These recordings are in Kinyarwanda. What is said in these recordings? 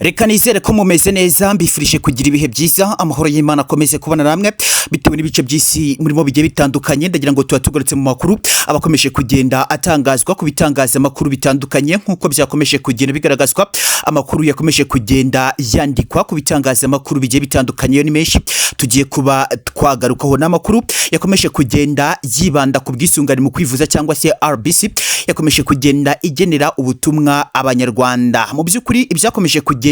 Reka nizere ko mumeze neza mbifurije kugira ibihe byiza amahoro y'Imana akomeze kubana namwe bitewe n'ibice by'isi murimo bigiye bitandukanye ndagira ngo tuatugarutse mu makuru abakomeje kugenda atangazwa ku bitangaza amakuru bitandukanye nkuko byakomeje kugenda bigaragazwa amakuru yakomeje kugenda yandikwa ku bitangaza amakuru bigiye bitandukanye ni menshi tugiye kuba twagarukaho n'amakuru yakomeje kugenda yibanda ku bwisungane mu kwivuza cyangwa se RBC yakomeje kugenda igenera ubutumwa abanyarwanda mu byukuri ibyakomeje kugenda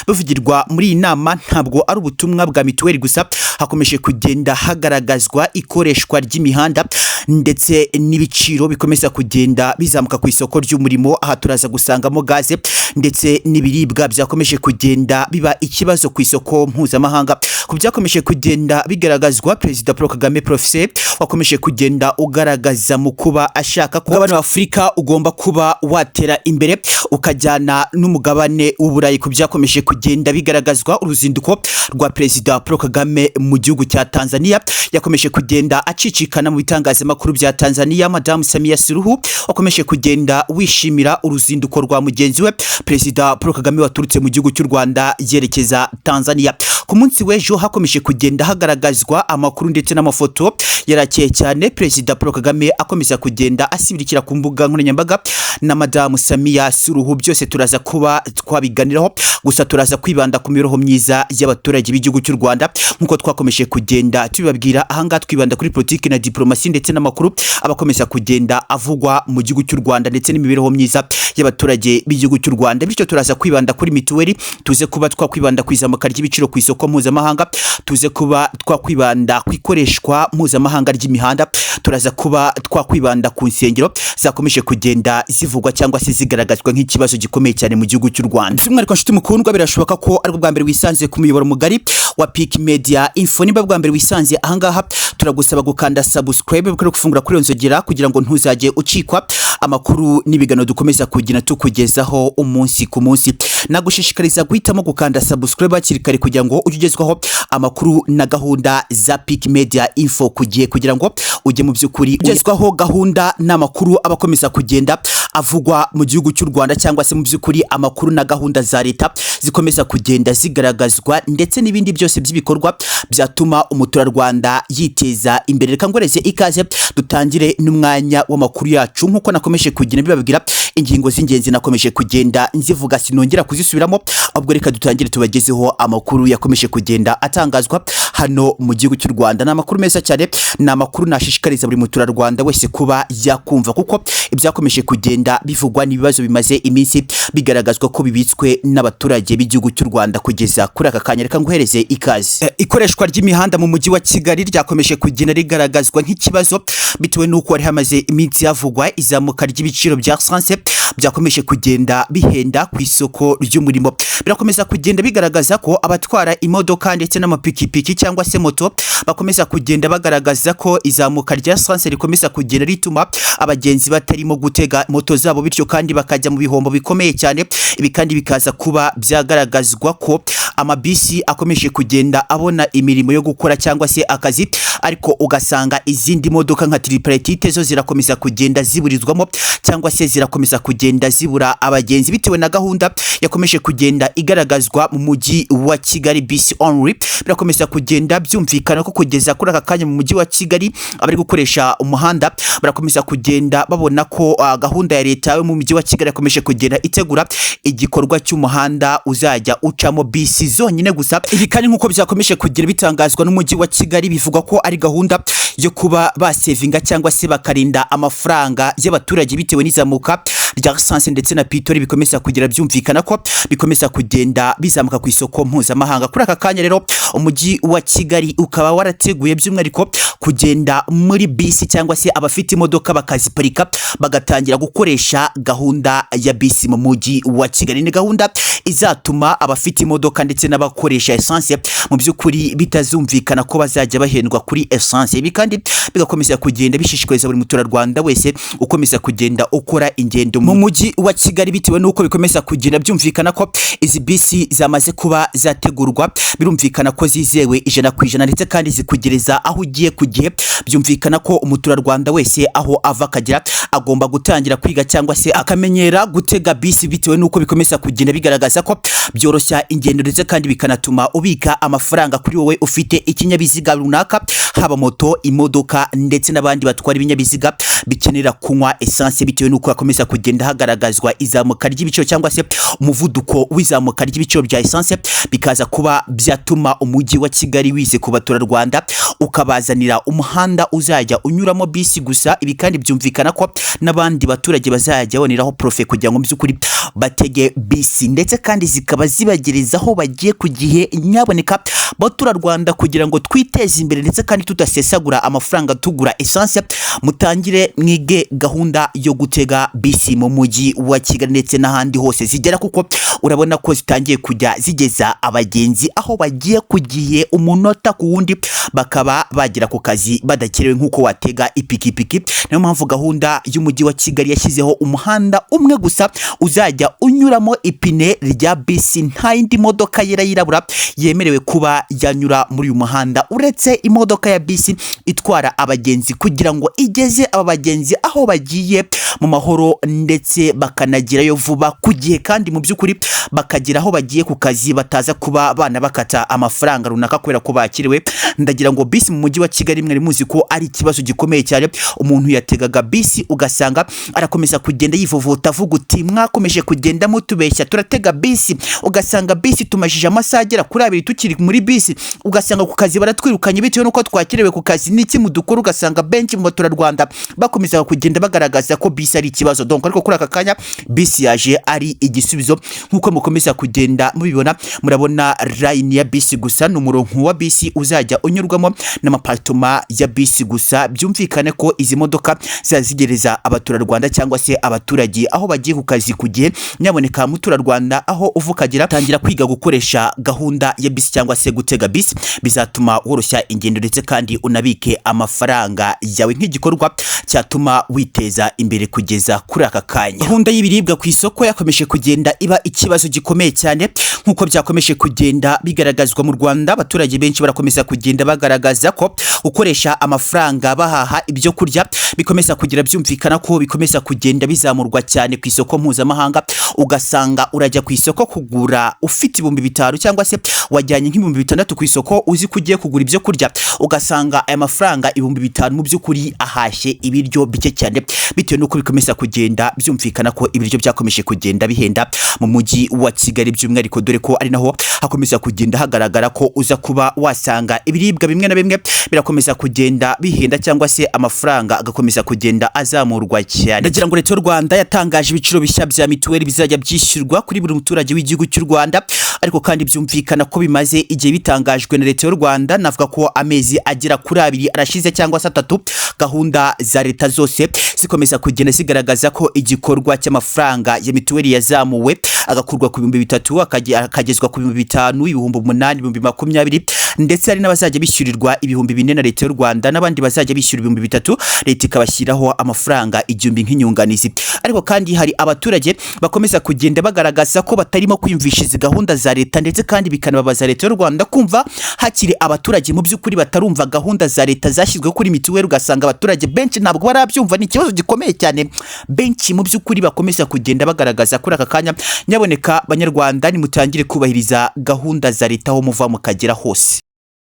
bivugirwa muri iyi nama ntabwo ari ubutumwa bwa mituweli gusa hakomeje kugenda hagaragazwa ikoreshwa ry'imihanda ndetse n'ibiciro bikomeza kugenda bizamuka ku isoko ry'umurimo aha turaza gusangamo gaze ndetse n'ibiribwa byakomeje kugenda biba ikibazo ku isoko mpuzamahanga ku byakomeje kugenda bigaragazwa Perezida Paul Kagame Professor wakomeje kugenda ugaragaza mu kuba ashaka ko abana Afrika ugomba kuba watera imbere ukajyana n'umugabane w'Uburayi ku byakomeje kugenda bigaragazwa uruzinduko rwa Perezida Paul Kagame mu gihugu cya Tanzania yakomeje kugenda acicikana mu bitangazamakuru bya Tanzania Madame Samia Suluhu wakomeje kugenda wishimira uruzinduko rwa mugenzi we Perezida Paul Kagame waturutse mu gihugu cy'u Rwanda yerekeza Tanzania ku munsi w'ejo hakomeje kugenda hagaragazwa amakuru ndetse n'amafoto yarakeye cyane Perezida Paul Kagame akomeza kugenda asibirikira ku mbuga nkoranyambaga na Madame Samia Suluhu byose turaza kuba twabiganiraho gusa turaza kwibanda ku mibereho myiza y'abaturage b'igihugu cy'u Rwanda nkuko twakomeje kugenda tubibabwira ahanga twibanda kuri politiki na diplomasi ndetse n'amakuru abakomeza kugenda avugwa mu gihugu cy'u Rwanda ndetse n'imibereho myiza y'abaturage b'igihugu cy'u Rwanda bityo turaza kwibanda kuri mituweli tuze kuba twakwibanda ku izamuka ry'ibiciro ku isoko mpuzamahanga tuze kuba twakwibanda ku ikoreshwa mpuzamahanga ry'imihanda turaza kuba twakwibanda ku nsengero zakomeje kugenda zivugwa cyangwa se zigaragazwa nk'ikibazo gikomeye cyane mu gihugu cy'u Rwanda by'umwihariko nshuti mukundwa birashoboka ko ari bwa mbere wisanze ku muyoboro mugari wa Media Info niba bwa mbere wisanze ahangaha turagusaba gukanda subscribe bukore gufungura kuri nzogera kugira ngo ntuzajye ucikwa amakuru n'ibigano dukomeza kugina tukugezaho umunsi ku munsi nagushishikariza guhitamo gukanda subscribe hakiri kugira ngo ugezwaho amakuru na gahunda za Media Info kugira ngo ujye mu byukuri ugezwaho gahunda n'amakuru abakomeza kugenda avugwa mu gihugu cy'u Rwanda cyangwa se mu byukuri amakuru na gahunda za leta zikomeza kugenda zigaragazwa ndetse n'ibindi byose by'ibikorwa byatuma umuturarwanda yiteza imbere reka ngoreze ikaze dutangire n'umwanya w'amakuru yacu nkuko nakomeje kugenda bibabwira ingingo z'ingenzi nakomeje kugenda nzivuga sinongera kuzisubiramo ahubwo reka dutangire tubagezeho amakuru yakomeje kugenda atangazwa hano mu gihugu cy'u Rwanda na makuru meza cyane na makuru nashishikariza buri muturarwanda wese kuba yakumva kuko ibyakomeje kugenda bivugwa n'ibibazo bimaze iminsi bigaragazwa ko bibitswe n'abaturage b'igihugu cy'u Rwanda kugeza kuri aka kanya reka nguhereze ikaze ikoreshwa ry'imihanda mu mujyi wa Kigali ryakomeje kugenda rigaragazwa nk'ikibazo bitewe n'uko hari hamaze iminsi havugwa izamuka ry'ibiciro bya essence byakomeje kugenda bihenda ku isoko ry'umurimo birakomeza kugenda bigaragaza ko abatwara imodoka ndetse n'amapikipiki cyangwa se moto bakomeza kugenda bagaragaza ko izamuka rya essence rikomeza kugenda rituma abagenzi batarimo gutega moto zabo bityo kandi bakajya mu bihombo bikomeye cyane ibi kandi bikaza kuba byagaragazwa ko amabisi akomeje kugenda abona imirimo yo gukora cyangwa se akazi ariko ugasanga izindi modoka nka tripletite zo zirakomeza kugenda ziburizwamo cyangwa se zirakomeza kugenda zibura abagenzi bitewe na gahunda yakomeje kugenda igaragazwa mu mujyi wa Kigali bisi only birakomeza kugenda byumvikana ko kugeza kuri aka kanya mu mujyi wa Kigali abari gukoresha umuhanda barakomeza kugenda babona ko gahunda ya leta yo mu mujyi wa Kigali yakomeje kugenda itegura igikorwa cy'umuhanda uzajya ucamo bisi zonyine gusa ibi kandi nkuko byakomeje kugira bitangazwa n'umujyi wa Kigali bivugwa ko ari gahunda yo kuba basevinga cyangwa se bakarinda amafaranga y'abaturage bitewe n'izamuka rya essence ndetse na petrol bikomeza kugira byumvikana ko bikomeza kugenda bizamuka ku isoko mpuzamahanga kuri aka kanya rero umujyi wa Kigali ukaba warateguye by'umwihariko kugenda muri bisi cyangwa se abafite imodoka bakaziparika bagatangira gukoresha gahunda ya bisi mu mujyi wa Kigali ni gahunda izatuma abafite imodoka ndetse n'abakoresha essence mu byukuri bitazumvikana ko bazajya bahendwa kuri essence ibi kandi bigakomeza kugenda bishishikariza buri muturarwanda wese ukomeza kugenda ukora ingendo mu mujyi wa Kigali bitewe n'uko bikomeza kugenda byumvikana ko izi bisi zamaze kuba zategurwa birumvikana ko zizewe 100% ndetse kandi zikugereza aho ugiye ku gihe byumvikana ko umuturarwanda wese aho ava akagira agomba gutangira kwiga cyangwa se akamenyera gutega bisi bitewe n'uko bikomeza kugenda bigaragaza zigaragaza ko byoroshya ingendo ndetse kandi bikanatuma ubika amafaranga kuri wowe ufite ikinyabiziga runaka, haba moto, imodoka ndetse n'abandi batwara ibinyabiziga bikenera kunywa essence, bitewe nuko hakomeza kugenda hagaragazwa izamuka ry'ibiciro cyangwa se umuvuduko w'izamuka ry'ibiciro bya essence, bikaza kuba byatuma umujyi wa Kigali wize ku baturarwanda ukabazanira umuhanda uzajya unyuramo bisi gusa. Ibi kandi byumvikana ko n'abandi baturage bazajya boneraho profit kugira ngo by'ukuri batege bisi, ndetse kandi zikaba zibagerezaho bagiye ku gihe. Nyaboneka baturarwanda, kugira ngo twiteze imbere ndetse kandi tudasesagura amafaranga tugura essence, mutangire mwige gahunda yo gutega bisi mu mujyi wa Kigali ndetse n'ahandi hose zigera, kuko urabona ko zitangiye kujya zigeza abagenzi aho bagiye ku gihe, umunota ku wundi bakaba bagera ku kazi badakerewe nk'uko watega ipikipiki. Niyo mpamvu gahunda y'umujyi wa Kigali yashyizeho umuhanda umwe gusa uzajya unyuramo ipine rya bisi, nta yindi modoka yera yirabura yemerewe kuba yanyura muri uyu muhanda uretse imodoka ya bisi itwara abagenzi, kugira ngo igeze aba bagenzi aho bagiye mu mahoro ndetse bakanagerayo vuba ku gihe, kandi mu by'ukuri bakagera aho bagiye ku kazi bataza kuba bana bakata amafaranga runaka kubera ko bakiriwe. Ndagira ngo bisi mu mujyi wa Kigali mwari muzi ko ari ikibazo gikomeye cyane. Umuntu yategaga bisi ugasanga arakomeza kugenda yivovota avuga uti mwakomeje kugenda mutubeshya, turatega bisi, ugasanga bisi tumajije amasaha agera kuri 2 tukiri muri bisi, ugasanga ku kazi baratwirukanye bitewe nuko twakirewe ku kazi. Niki mudukora? Ugasanga benshi mu baturarwanda bakomeza kugenda bagaragaza ko bisi ari ikibazo. Donc ariko kuri aka kanya bisi yaje ari igisubizo, nkuko mukomeza kugenda mubibona. Murabona line ya bisi gusa, n'umurongo wa bisi uzajya unyurwamo n'amapartoma ya bisi gusa. Byumvikane ko izi modoka zazigereza abaturarwanda cyangwa se abaturage aho bagiye ku kazi ku gihe. Nyaboneka muturarwanda, aho uvukagira tangira kwiga gukoresha gahunda ya bisi cyangwa se gutega bisi, bizatuma woroshya ingendo ndetse kandi unabike amafaranga yawe, nk'igikorwa cyatuma witeza imbere kugeza kuri aka kanya. Gahunda y'ibiribwa ku isoko yakomeje kugenda iba ikibazo gikomeye cyane, nkuko byakomeje kugenda bigaragazwa mu Rwanda. Abaturage benshi barakomeza kugenda bagaragaza ko gukoresha amafaranga bahaha ibyo kurya bikomeza kugira, byumvikana ko bikomeza kugenda bizamurwa cyane ku isoko mpuzamahanga. Ugasanga urajya ku isoko kugura ufite 5,000 cyangwa se wajyanye nk'6,000 ku isoko uzi kugiye kugura ibyo kurya, ugasanga aya mafaranga 5,000 mu by'ukuri ahashye ibiryo bike cyane, bitewe nuko bikomeza kugenda byumvikana ko ibiryo byakomeje kugenda bihenda mu mujyi wa Kigali, by'umwihariko dore ko ari naho hakomeza kugenda hagaragara ko uza kuba wasanga ibiribwa bimwe na bimwe birakomeza kugenda bihenda cyangwa se amafaranga agakomeza kugenda azamurwa cyane. Ndagira ngo leta y'u Rwanda yatangaje ibiciro bishya bya mituweli bizajya byishyurwa kuri buri muturage w'igihugu cy'u Rwanda, ariko kandi byumvikana ko bimaze igihe bitangajwe na leta y'u Rwanda. Navuga ko amezi agera kuri 2 arashize cyangwa se 3, gahunda za leta zose zikomeza kugenda zigaragaza ko igikorwa cy'amafaranga ya mituweli yazamuwe agakurwa ku 3,000 akagezwa ku 5,000, 8,000, 20,20, ndetse hari n'abazajya bishyurirwa 4,000 na leta y'u Rwanda, n'abandi bazajya bishyura 3,000 leta ikabashyiraho amafaranga 1,000 nk'inyunganizi. Ariko kandi hari abaturage bakomeza kugenda bagaragaza ko batarimo kwiyumvisha izi gahunda za leta, ndetse kandi bikanababaza leta y'u Rwanda kumva hakiri abaturage mu by'ukuri batarumva gahunda za leta zashyizweho kuri mituweli. Ugasanga abaturage benshi ntabwo barabyumva, ni ikibazo gikomeye cyane. Benshi mu by'ukuri bakomeza kugenda bagaragaza kuri aka kanya. Nyaboneka banyarwanda, nimutangire kubahiriza gahunda za leta aho muva mukagera hose.